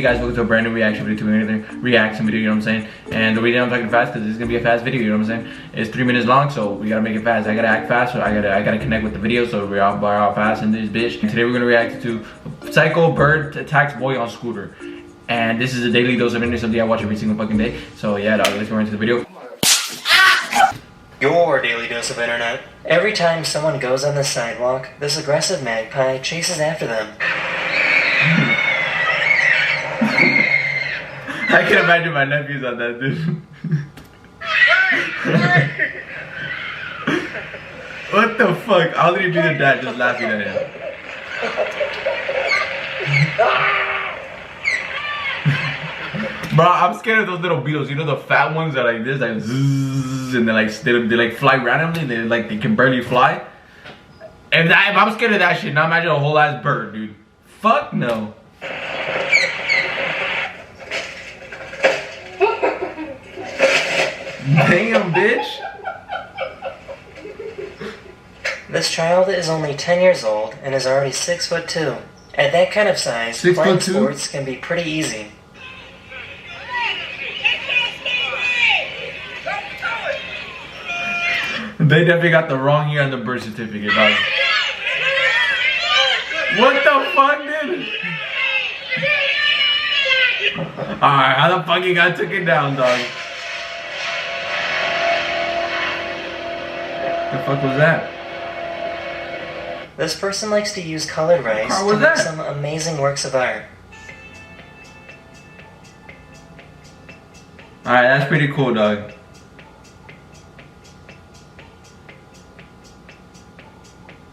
Hey guys, welcome to a brand new reaction video, reaction video, you know what I'm saying? And the reason I'm talking fast because this is gonna be a fast video, you know what I'm saying? It's 3 minutes long, so we gotta make it fast. I gotta act fast, so I gotta connect with the video, so we're all fast in this bitch. And today we're gonna react to Psycho Bird Attacks Boy on Scooter. And this is a daily dose of internet, something I watch every single fucking day. So yeah, dog, let's go into the video. Your daily dose of internet. Every time someone goes on the sidewalk, this aggressive magpie chases after them. I can imagine my nephews on that, dude. What the fuck? How did he be the dad just laughing at him? Bro, I'm scared of those little beetles. You know the fat ones that are like this, like zzz, and they like fly randomly. They can barely fly. And if I'm scared of that shit, now imagine a whole ass bird, dude. Fuck no. Damn, bitch. This child is only 10 years old and is already 6'2". At that kind of size, playing sports can be pretty easy. They definitely got the wrong year on the birth certificate, dog. What the fuck, dude? Alright, how the fuck you guy took it down, dog? The fuck was that? This person likes to use colored rice to make some amazing works of art. Alright, that's pretty cool, dog.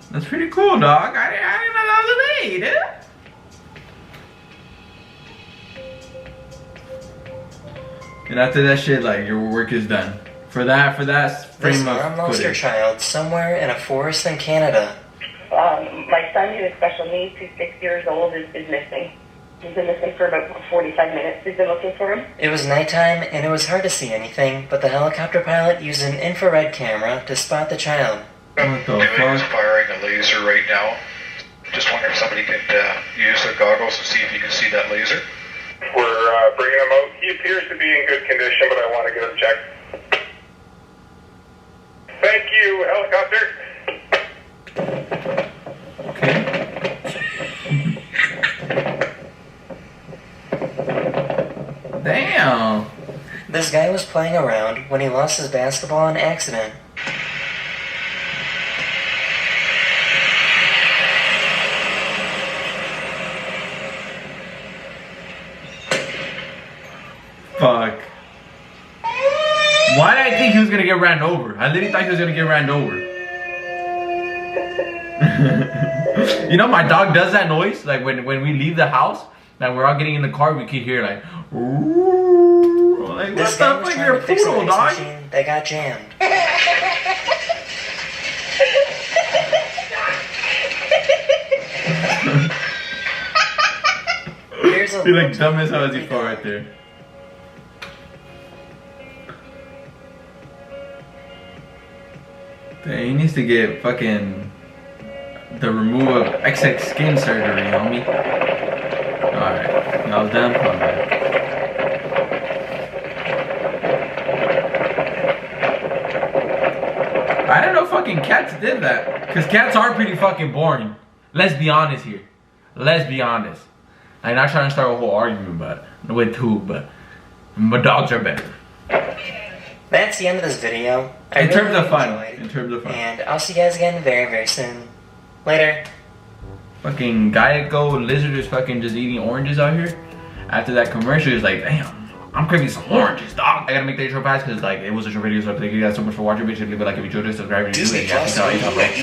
That's pretty cool, dog. I didn't know that was a thing, dude. And after that shit, like, your work is done. For that frame this of mom lost her child somewhere in a forest in Canada. My son, who has special needs, who's 6 years old, is missing. He's been missing for about 45 minutes. We've been looking for him. It was nighttime and it was hard to see anything, but the helicopter pilot used an infrared camera to spot the child. What the fuck? He's firing a laser right now. Just wondering if somebody could use their goggles to see if you can see that laser. We're bringing him out. He appears to be in good condition, but I want to get him checked. Thank you, helicopter. Okay. Damn. This guy was playing around when he lost his basketball in an accident. Fuck. Why did I think he was gonna get ran over? I literally thought he was gonna get ran over. You know, my dog does that noise. Like when we leave the house, like we're all getting in the car, we can hear like, ooh, like what the fuck, you're a poodle, dog? They got jammed. He like dumb as hell as he fell right there. Dang, he needs to get fucking the removal of XX skin surgery, homie. Alright, that was done. I didn't know fucking cats did that. Cause cats are pretty fucking boring. Let's be honest here. Let's be honest. I'm not trying to start a whole argument with who, but dogs are better. That's the end of this video. In terms of fun. And I'll see you guys again very, very soon. Later. Fucking Geico lizard is fucking just eating oranges out here. After that commercial, he's like, damn, I'm craving some oranges, dog. I gotta make the intro fast because like it was a short video, so thank you guys so much for watching. Make sure to leave a like if you enjoyed it, subscribe if you do, and